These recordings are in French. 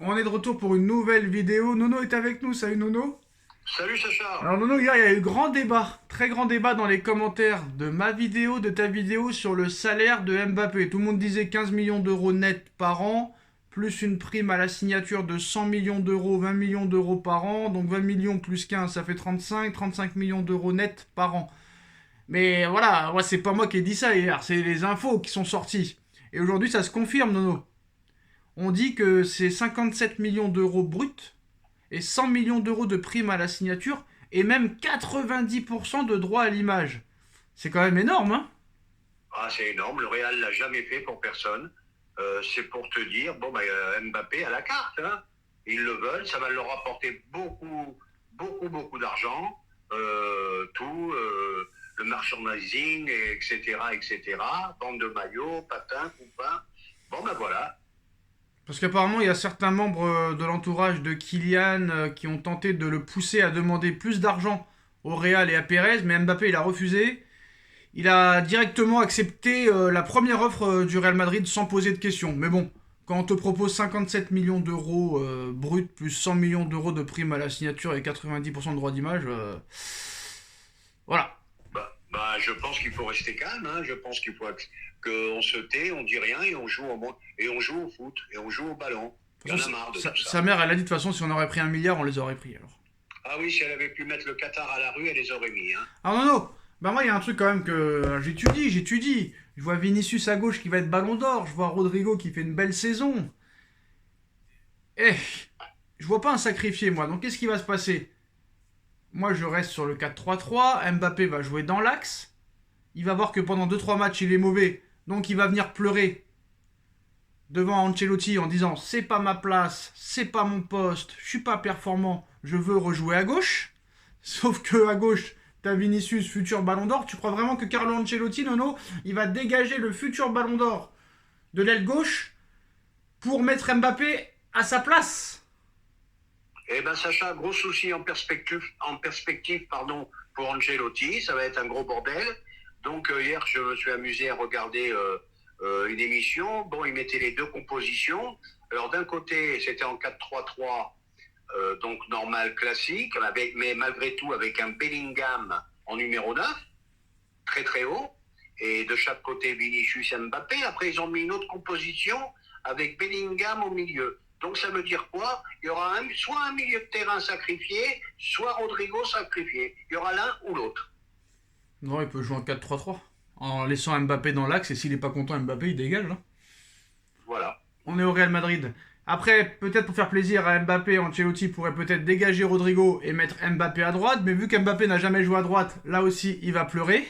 On est de retour pour une nouvelle vidéo. Nono est avec nous. Salut Nono. Salut Sacha. Alors Nono, hier il y a eu grand débat, très grand débat dans les commentaires de ma vidéo, de ta vidéo sur le salaire de Mbappé. Tout le monde disait 15 millions d'euros net par an, plus une prime à la signature de 100 millions d'euros, 20 millions d'euros par an. Donc 20 millions plus 15, ça fait 35 millions d'euros net par an. Mais voilà, moi c'est pas moi qui ai dit ça hier, c'est les infos qui sont sorties. Et aujourd'hui ça se confirme Nono. On dit que c'est 57 millions d'euros bruts et 100 millions d'euros de primes à la signature et même 90% de droits à l'image. C'est quand même énorme, hein? Ah, c'est énorme, le Real l'a jamais fait pour personne. C'est pour te dire, Mbappé à la carte, hein. Ils le veulent, ça va leur rapporter beaucoup d'argent. Le merchandising, etc. Vente de maillots, patins, coupins. Voilà. Parce qu'apparemment, il y a certains membres de l'entourage de Kylian qui ont tenté de le pousser à demander plus d'argent au Real et à Pérez, mais Mbappé, il a refusé. Il a directement accepté la première offre du Real Madrid sans poser de questions. Mais bon, quand on te propose 57 millions d'euros bruts plus 100 millions d'euros de primes à la signature et 90% de droits d'image, voilà. Je pense qu'il faut rester calme, hein. Je pense qu'il faut qu'on se tait, on dit rien et on joue au foot et on joue au ballon. Il y en a marre de tout ça. Sa mère, elle a dit de toute façon, si on aurait pris 1 milliard, on les aurait pris alors. Ah oui, si elle avait pu mettre le Qatar à la rue, elle les aurait mis, hein. Ah non, non. Bah moi, il y a un truc quand même que j'étudie. Je vois Vinicius à gauche qui va être ballon d'or. Je vois Rodrigo qui fait une belle saison. Eh, je vois pas un sacrifié, moi. Donc qu'est-ce qui va se passer? Moi, je reste sur le 4-3-3. Mbappé va jouer dans l'axe. Il va voir que pendant 2-3 matchs, il est mauvais. Donc il va venir pleurer devant Ancelotti en disant c'est pas ma place, c'est pas mon poste, je suis pas performant, je veux rejouer à gauche. Sauf que à gauche, t'as Vinicius, futur ballon d'or. Tu crois vraiment que Carlo Ancelotti, Nono, il va dégager le futur ballon d'or de l'aile gauche pour mettre Mbappé à sa place? Eh ben Sacha, gros souci en perspective, pour Ancelotti, ça va être un gros bordel. Donc hier, je me suis amusé à regarder une émission. Bon, ils mettaient les deux compositions. Alors d'un côté, c'était en 4-3-3, donc normal, classique, mais malgré tout avec un Bellingham en numéro 9, très très haut, et de chaque côté Vinicius et Mbappé. Après, ils ont mis une autre composition avec Bellingham au milieu. Donc ça veut dire quoi? Il y aura soit un milieu de terrain sacrifié, soit Rodrigo sacrifié. Il y aura l'un ou l'autre. Non, il peut jouer en 4-3-3 en laissant Mbappé dans l'axe, et s'il est pas content, Mbappé il dégage là. Voilà. On est au Real Madrid. Après, peut-être pour faire plaisir à Mbappé, Ancelotti pourrait peut-être dégager Rodrigo et mettre Mbappé à droite, mais vu qu'Mbappé n'a jamais joué à droite, là aussi il va pleurer.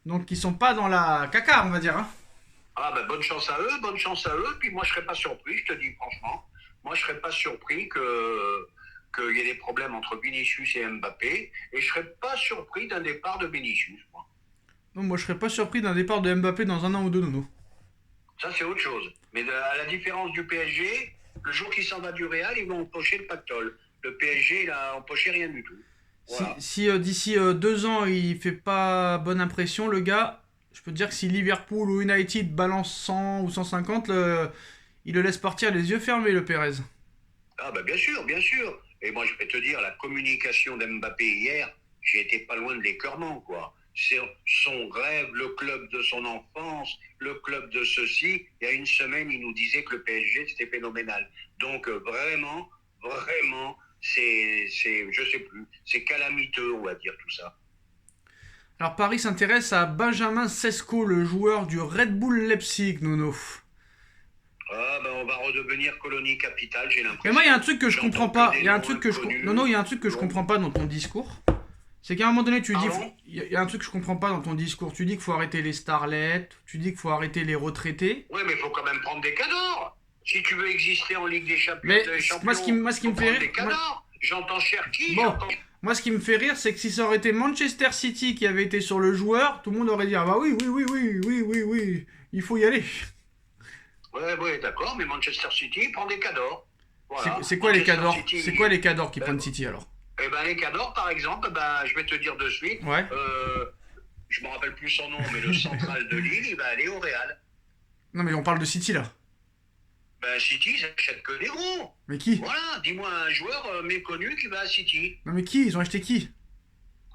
Donc ils sont pas dans la caca, on va dire, hein. Ah ben bonne chance à eux. Puis moi je serais pas surpris, je te dis franchement. Moi je serais pas surpris qu'il y ait des problèmes entre Vinicius et Mbappé. Et je serais pas surpris d'un départ de Vinicius, moi. Non, moi je serais pas surpris d'un départ de Mbappé dans un an ou deux, Nono. Ça c'est autre chose. Mais à la différence du PSG, le jour qu'il s'en va du Real, ils vont empocher le pactole. Le PSG, il a empoché rien du tout. Voilà. Si d'ici 2 ans il fait pas bonne impression, le gars, je peux te dire que si Liverpool ou United balance 100 ou 150, il le laisse partir les yeux fermés, le Pérez. Ah ben bien sûr, bien sûr. Et moi je vais te dire, la communication d'Mbappé hier, j'ai été pas loin de l'écœurement, quoi. C'est son rêve, le club de son enfance, le club de ceci. Il y a une semaine, il nous disait que le PSG c'était phénoménal. Donc vraiment, je sais plus, c'est calamiteux, on va dire tout ça. Alors Paris s'intéresse à Benjamin Sesko, le joueur du Red Bull Leipzig, Nono. Ah ben on va redevenir colonie capitale, j'ai Mais moi, il y l'impression. a un truc que je comprends J'entends pas. que Il des y a un noms truc que inconnus. Non, non, il y a un truc que je Bon, comprends pas dans ton discours. C'est qu'à un moment donné, tu dis. pardon. Il y a un truc que je comprends pas dans ton discours. Tu dis qu'il faut arrêter les starlets. Tu dis qu'il faut arrêter les retraités. Oui, mais il faut quand même prendre des cadors. Si tu veux exister en Ligue des Champions, Mais moi, ce qui faut me fait prendre rire. des cadors. J'entends Cherki, Bon, j'entends... moi, ce qui me fait rire, c'est que si ça aurait été Manchester City qui avait été sur le joueur, tout le monde aurait dit ah bah oui, oui, oui, oui, oui, oui, oui, il faut y aller. Ouais, d'accord, mais Manchester City prend des cadors. Voilà. C'est quoi les Manchester cadors? City, C'est quoi les cadors qui euh, prennent City alors? eh ben, les cadors, par exemple, je vais te dire de suite, Ouais. je me rappelle plus son nom, mais le central de Lille, il va aller au Real. Non, mais on parle de City là. Ben City, ils achètent que des gros. Mais qui? Voilà, dis-moi un joueur méconnu qui va à City. Non mais qui? Ils ont acheté qui?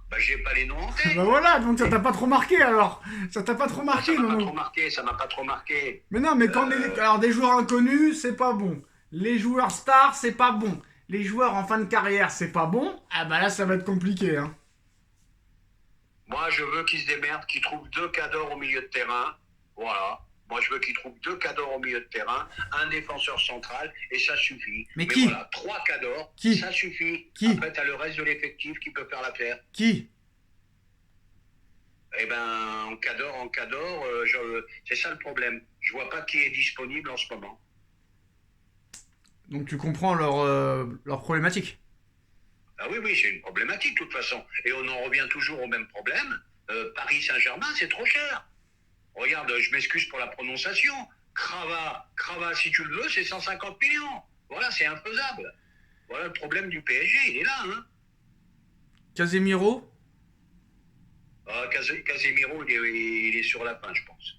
Ben j'ai pas les noms en Bah tête. voilà, donc ça t'a pas trop marqué alors. Ça t'a pas trop Ben, ça marqué, m'a non pas non. trop marqué, ça m'a pas trop marqué. Mais non, mais quand alors des joueurs inconnus, c'est pas bon. Les joueurs stars, c'est pas bon. Les joueurs en fin de carrière, c'est pas bon. Ah bah là, ça va être compliqué, hein. Moi, je veux qu'ils se démerdent, qu'ils trouvent deux cadors au milieu de terrain. Voilà. Moi, je veux qu'ils trouvent deux cadors au milieu de terrain, un défenseur central, et ça suffit. Mais qui? voilà, trois cadors, Qui? ça suffit. Qui? Après, t'as le reste de l'effectif qui peut faire l'affaire. Qui? Eh ben, en cador, c'est ça le problème. Je vois pas qui est disponible en ce moment. Donc tu comprends leur problématique. Ah oui, oui, c'est une problématique de toute façon. Et on en revient toujours au même problème. Paris Saint-Germain, c'est trop cher. Regarde, je m'excuse pour la prononciation. Crava, si tu le veux, c'est 150 millions. Voilà, c'est infaisable. Voilà le problème du PSG, il est là. Hein. Casemiro? Casemiro, il est sur la fin, je pense.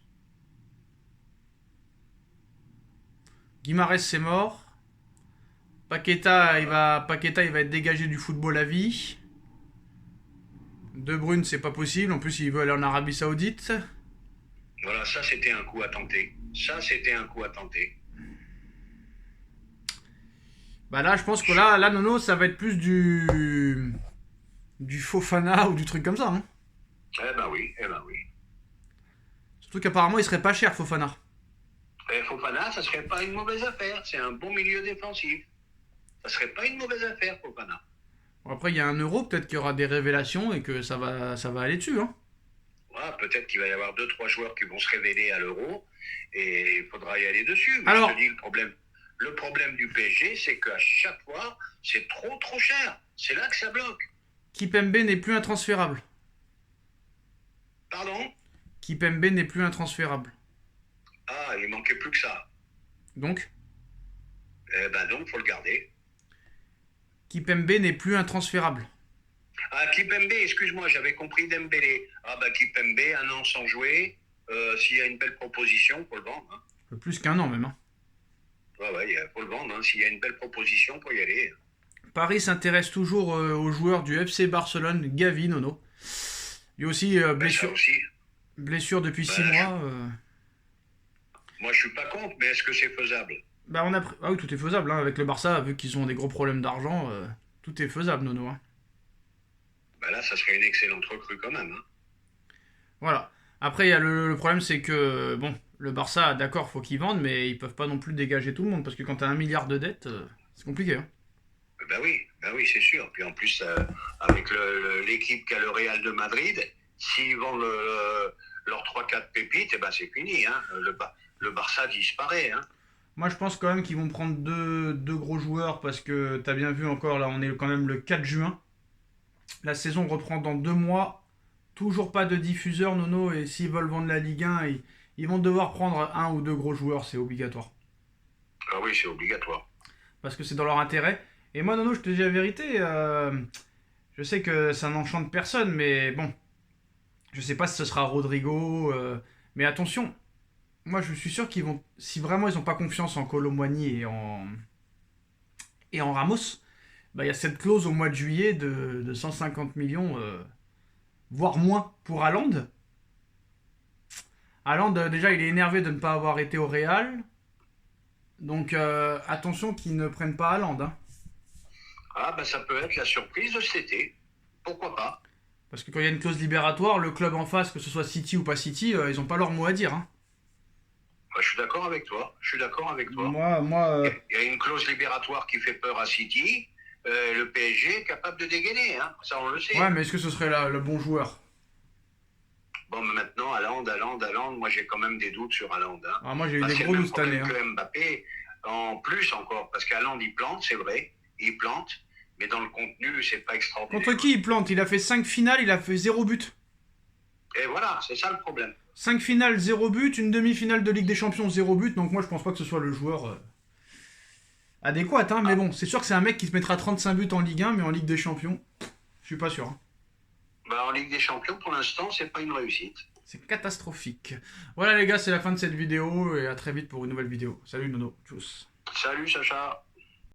Guimarães, c'est mort. Paqueta, il va être dégagé du football à vie. De Bruyne, c'est pas possible. En plus, il veut aller en Arabie Saoudite. Voilà, ça c'était un coup à tenter. Ça c'était un coup à tenter. Bah là, je pense que là, Nono, ça va être plus du Fofana ou du truc comme ça. Hein. Eh ben oui. Surtout qu'apparemment, il serait pas cher, Fofana. Et Fofana, ça serait pas une mauvaise affaire. C'est un bon milieu défensif. Ça serait pas une mauvaise affaire, Fofana. Bon, après, il y a un euro, peut-être qu'il y aura des révélations et que ça va aller dessus. Hein. Voilà, peut-être qu'il va y avoir 2-3 joueurs qui vont se révéler à l'Euro et il faudra y aller dessus. Mais Alors, je te dis, le problème du PSG, c'est qu'à chaque fois, c'est trop cher. C'est là que ça bloque. Kipembe n'est plus intransférable. Pardon? Kipembe n'est plus intransférable. Ah, il manquait plus que ça. Donc, Eh ben donc, faut le garder. Kipembe n'est plus intransférable. Ah, Kipembe, excuse-moi, j'avais compris Dembélé. Ah bah Kipembe, un an sans jouer. S'il y a une belle proposition, faut le vendre. Hein. Plus qu'un an même. Hein. Ouais, faut le vendre. Hein. S'il y a une belle proposition, faut y aller. Paris s'intéresse toujours aux joueurs du FC Barcelone, Gavi, Nono. Lui aussi, Ça aussi. blessure depuis 6 Là, mois. Moi, je suis pas contre, mais est-ce que c'est faisable? Bah ah oui, tout est faisable. Hein. Avec le Barça, vu qu'ils ont des gros problèmes d'argent, tout est faisable, Nono. Hein. Bah là, ça serait une excellente recrue quand même. Hein. Voilà. Après, il y a le problème, c'est que, bon, le Barça, d'accord, faut qu'ils vendent, mais ils peuvent pas non plus dégager tout le monde, parce que quand t'as 1 milliard de dettes, c'est compliqué. Hein. Bah oui, c'est sûr. Puis en plus, avec l'équipe qu'a le Real de Madrid, s'ils vendent leurs 3-4 pépites, eh ben c'est fini. Hein. Le Barça disparaît. Hein. Moi, je pense quand même qu'ils vont prendre deux gros joueurs, parce que t'as bien vu encore, là, on est quand même le 4 juin. La saison reprend dans 2 mois. Toujours pas de diffuseur, Nono, et s'ils veulent vendre la Ligue 1, ils vont devoir prendre un ou deux gros joueurs, c'est obligatoire. Ah oui, c'est obligatoire. Parce que c'est dans leur intérêt. Et moi, Nono, je te dis la vérité, je sais que ça n'enchante personne, mais bon, je sais pas si ce sera Rodrigo, mais attention, moi je suis sûr qu'ils vont, si vraiment ils n'ont pas confiance en Kolo Muani et en Ramos, bah il y a cette clause au mois de juillet de 150 millions, voire moins pour Haaland. Haaland, déjà, il est énervé de ne pas avoir été au Real. Donc, attention qu'ils ne prennent pas Haaland. Hein. Ah bah ça peut être la surprise de cet été. Pourquoi pas? Parce que quand il y a une clause libératoire, le club en face, que ce soit City ou pas City, ils n'ont pas leur mot à dire. Hein. Bah, je suis d'accord avec toi. Moi, Il y a une clause libératoire qui fait peur à City. Le PSG est capable de dégainer. Hein. Ça, on le sait. ouais, mais est-ce que ce serait le bon joueur? Bon, mais maintenant, Haaland, moi j'ai quand même des doutes sur Haaland. Hein. Ah, moi, j'ai eu Bah, des c'est gros le même doutes cette année. problème Hein. que Mbappé, en plus encore, parce qu'Haaland il plante, c'est vrai, il plante, mais dans le contenu, c'est pas extraordinaire. Contre qui il plante? Il a fait 5 finales, il a fait 0 but. Et voilà, c'est ça le problème. 5 finales, 0 but, une demi-finale de Ligue des Champions, 0 but. Donc moi, je pense pas que ce soit le joueur adéquat. Hein, mais bon, c'est sûr que c'est un mec qui se mettra 35 buts en Ligue 1, mais en Ligue des Champions, je suis pas sûr. Hein. Bah, en Ligue des Champions, pour l'instant, c'est pas une réussite. C'est catastrophique. Voilà les gars, c'est la fin de cette vidéo et à très vite pour une nouvelle vidéo. Salut Nono, tchuss. Salut Sacha.